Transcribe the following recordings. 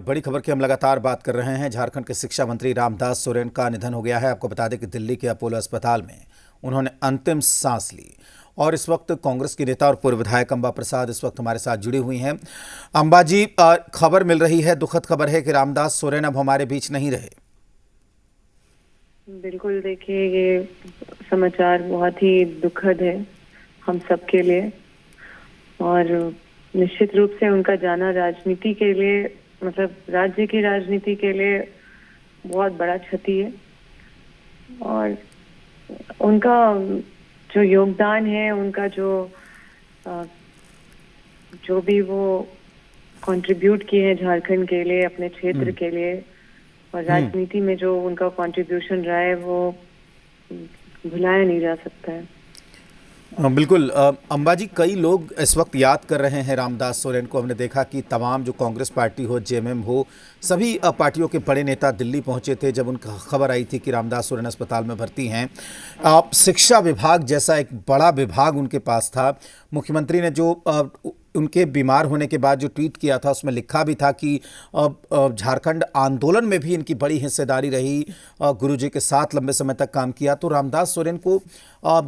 बड़ी खबर की हम लगातार बात कर रहे हैं। झारखंड के शिक्षा मंत्री रामदास सोरेन का निधन हो गया है। आपको बता दें कि दिल्ली के अपोलो अस्पताल में उन्होंने अंतिम सांस ली और इस वक्त कांग्रेस की नेता और पूर्व विधायक अंबा प्रसाद इस वक्त हमारे साथ जुड़ी हुई हैं। अंबा जी, खबर मिल रही है, दुखद खबर है कि रामदास सोरेन अब हमारे बीच नहीं रहे। बिल्कुल, देखिए ये समाचार बहुत ही दुखद है हम सबके लिए और निश्चित रूप से उनका जाना राजनीति के लिए, मतलब राज्य की राजनीति के लिए बहुत बड़ा क्षति है। और उनका जो योगदान है, उनका जो भी वो कंट्रीब्यूट किए हैं झारखंड के लिए, अपने क्षेत्र के लिए, और राजनीति में जो उनका कंट्रीब्यूशन रहा है वो भुलाया नहीं जा सकता है। बिल्कुल अंबा जी, कई लोग इस वक्त याद कर रहे हैं रामदास सोरेन को। हमने देखा कि तमाम जो कांग्रेस पार्टी हो, जेएमएम हो, सभी पार्टियों के बड़े नेता दिल्ली पहुंचे थे जब उनका खबर आई थी कि रामदास सोरेन अस्पताल में भर्ती हैं। शिक्षा विभाग जैसा एक बड़ा विभाग उनके पास था। मुख्यमंत्री ने जो उनके बीमार होने के बाद जो ट्वीट किया था उसमें लिखा भी था कि झारखंड आंदोलन में भी इनकी बड़ी हिस्सेदारी रही, गुरुजी के साथ लंबे समय तक काम किया। तो रामदास सोरेन को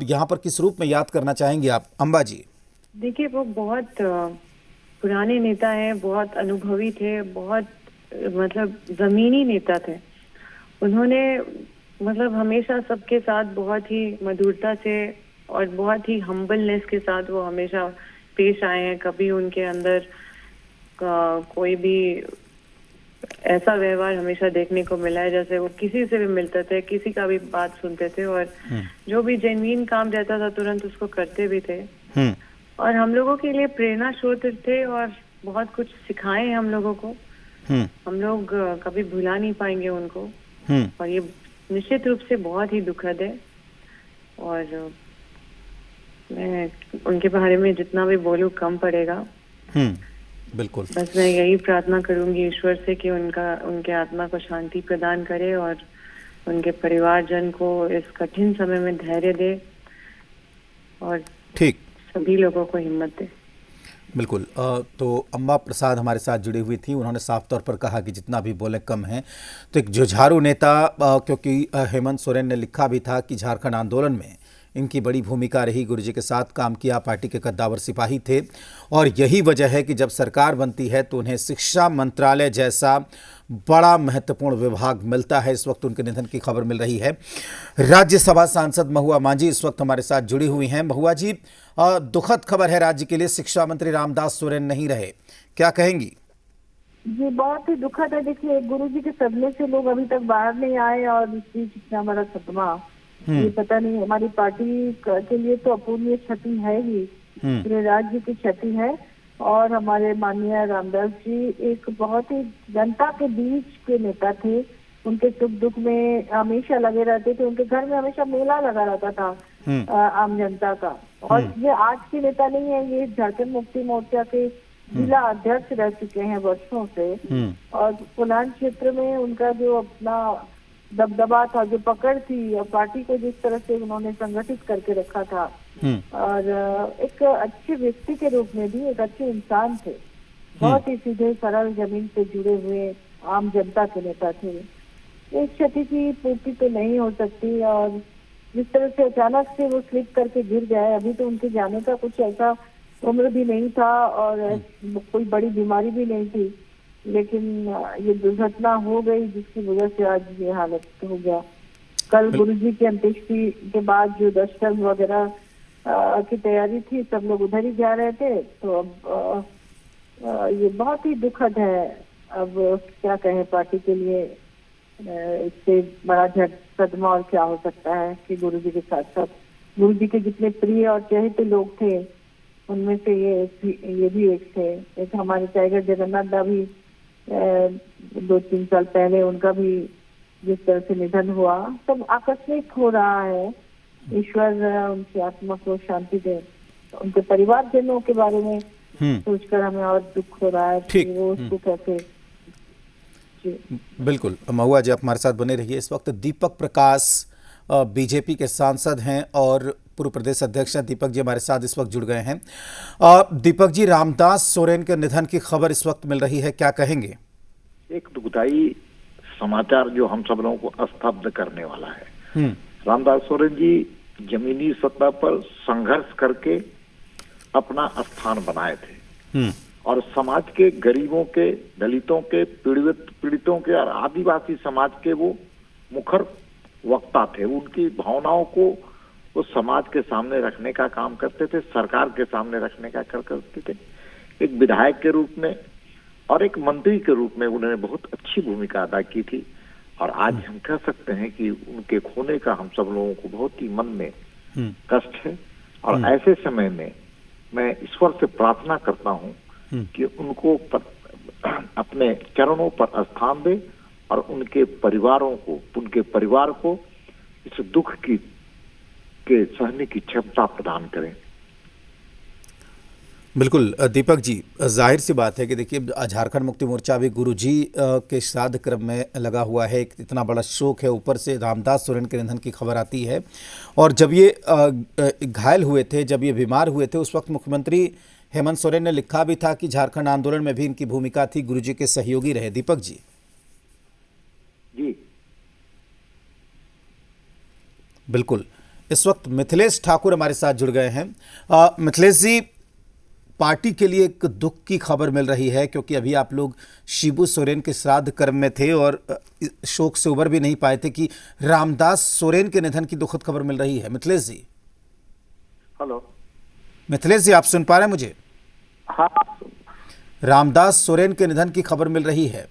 यहाँ पर किस रूप में याद करना चाहेंगे आप, अंबा जी? देखिए, वो बहुत पुराने नेता हैं, बहुत अनुभवी थे, बहुत मतलब जमीनी नेता थे। उन्होंने मतलब हमेशा सबके साथ बहुत ही मधुरता से और बहुत ही हम्बलनेस के साथ वो हमेशा पेश आए हैं। कभी उनके अंदर कोई भी ऐसा व्यवहार हमेशा देखने को मिला है जैसे वो किसी से भी मिलते थे, किसी का भी बात सुनते थे और जो भी जेन्युइन काम रहता था तुरंत उसको करते भी थे। और हम लोगों के लिए प्रेरणा स्रोत थे और बहुत कुछ सिखाए हैं हम लोगों को। हम लोग कभी भुला नहीं पाएंगे उनको। और ये निश्चित रूप से बहुत ही दुखद है और मैं उनके बारे में जितना भी बोलूं कम पड़ेगा। बिल्कुल, बस मैं यही प्रार्थना करूंगी ईश्वर से कि उनके आत्मा को शांति प्रदान करे और उनके परिवारजन को इस कठिन समय में धैर्य दे और ठीक सभी लोगों को हिम्मत दे। बिल्कुल। तो अंबा प्रसाद हमारे साथ जुड़ी हुई थी। उन्होंने साफ तौर पर कहा कि जितना भी बोले कम है। तो एक जुझारू नेता, क्योंकि हेमंत सोरेन ने लिखा भी था कि झारखंड आंदोलन में इनकी बड़ी भूमिका रही, गुरुजी के साथ काम किया, पार्टी के कद्दावर सिपाही थे और यही वजह है कि जब सरकार बनती है तो उन्हें शिक्षा मंत्रालय जैसा बड़ा महत्वपूर्ण विभाग मिलता है। इस वक्त उनके निधन की खबर मिल रही है। राज्यसभा सांसद महुआ मांझी इस वक्त हमारे साथ जुड़ी हुई हैं। महुआ जी, दुखद खबर है राज्य के लिए, शिक्षा मंत्री रामदास सोरेन नहीं रहे, क्या कहेंगी? जी, बहुत ही दुखद है। देखिए, गुरुजी के सदमे से लोग अभी तक बाहर नहीं आए और इस बीच इतना बड़ा सदमा, ये पता नहीं, हमारी पार्टी के लिए तो अपूर्णीय क्षति है ही, पूरे राज्य की क्षति है। और हमारे माननीय रामदास जी एक बहुत ही जनता के बीच के नेता थे। उनके सुख दुख में हमेशा लगे रहते थे। उनके घर में हमेशा मेला लगा रहता था आम जनता का। और ये आज के नेता नहीं है, ये झारखंड मुक्ति मोर्चा के जिला अध्यक्ष रह चुके हैं वर्षों से। और कोलान क्षेत्र में उनका जो अपना दबदबा था, जो पकड़ थी और पार्टी को जिस तरह से उन्होंने संगठित करके रखा था, और एक अच्छे व्यक्ति के रूप में भी एक अच्छे इंसान थे। बहुत ही सीधे सरल, जमीन से जुड़े हुए आम जनता के नेता थे। एक क्षति की पूर्ति तो नहीं हो सकती और जिस तरह से अचानक से वो स्लिप करके गिर गए, अभी तो उनके जाने का कुछ ऐसा उम्र भी नहीं था और कोई बड़ी बीमारी भी नहीं थी, लेकिन ये दुर्घटना हो गई जिसकी वजह से आज ये हालत हो गया। कल गुरुजी की अंत्येष्टि के बाद जो दर्शन वगैरह की तैयारी थी, सब लोग उधर ही जा रहे थे। तो अब ये बहुत ही दुखद है। अब क्या कहें, पार्टी के लिए इससे बड़ा सदमा और क्या हो सकता है कि गुरुजी के साथ साथ गुरुजी के जितने प्रिय और चहेते लोग थे उनमें से ये भी एक थे। एक हमारे टाइगर जगन्नाथ दा भी 2-3 साल पहले उनका भी जिस तरह से निधन हुआ, सब आकस्मिक हो रहा है। ईश्वर उनकी आत्मा को शांति दे। उनके परिवारजनों के बारे में सोचकर हमें और दुख हो रहा है कि वो उसको कैसे। बिल्कुल, महुआ जी आप हमारे साथ बने रहिए। इस वक्त दीपक प्रकाश बीजेपी के सांसद हैं और पूर्व प्रदेश अध्यक्ष हैं। दीपक जी हमारे साथ इस वक्त जुड़ गए हैं। दीपक जी, रामदास सोरेन के निधन की खबर इस वक्त मिल रही है, क्या कहेंगे? एक दुखदाई समाचार जो हम सब लोगों को स्तब्ध करने वाला है। रामदास सोरेन जी जमीनी सतह पर संघर्ष करके अपना स्थान बनाए थे और समाज के गरीबों के, दलितों के, पीड़ितों के और आदिवासी समाज के वो मुखर वक्ता थे। उनकी भावनाओं को वो समाज के सामने रखने का काम करते थे, सरकार के सामने रखने का करते थे। एक विधायक के रूप में और एक मंत्री के रूप में उन्होंने बहुत अच्छी भूमिका अदा की थी और आज हम कह सकते हैं कि उनके खोने का हम सब लोगों को बहुत ही मन में कष्ट है। और ऐसे समय में मैं ईश्वर से प्रार्थना करता हूं कि उनको अपने चरणों पर स्थान दे और उनके परिवार को इस दुख के सहने की क्षमता प्रदान करें। बिल्कुल दीपक जी, जाहिर सी बात है कि देखिए झारखंड मुक्ति मोर्चा भी गुरुजी के श्राद्ध क्रम में लगा हुआ है। एक इतना बड़ा शोक है, ऊपर से रामदास सोरेन के निधन की खबर आती है। और जब ये घायल हुए थे, जब ये बीमार हुए थे, उस वक्त मुख्यमंत्री हेमंत सोरेन ने लिखा भी था कि झारखंड आंदोलन में भी इनकी भूमिका थी, गुरुजी के सहयोगी रहे। दीपक जी जी बिल्कुल, इस वक्त मिथिलेश ठाकुर हमारे साथ जुड़ गए हैं। मिथिलेश जी, पार्टी के लिए एक दुख की खबर मिल रही है क्योंकि अभी आप लोग शिबू सोरेन के श्राद्ध कर्म में थे और शोक से उबर भी नहीं पाए थे कि रामदास सोरेन के निधन की दुखद खबर मिल रही है। मिथिलेश जी, हेलो मिथिलेश जी, आप सुन पा रहे हैं मुझे? हाँ, रामदास सोरेन के निधन की खबर मिल रही है।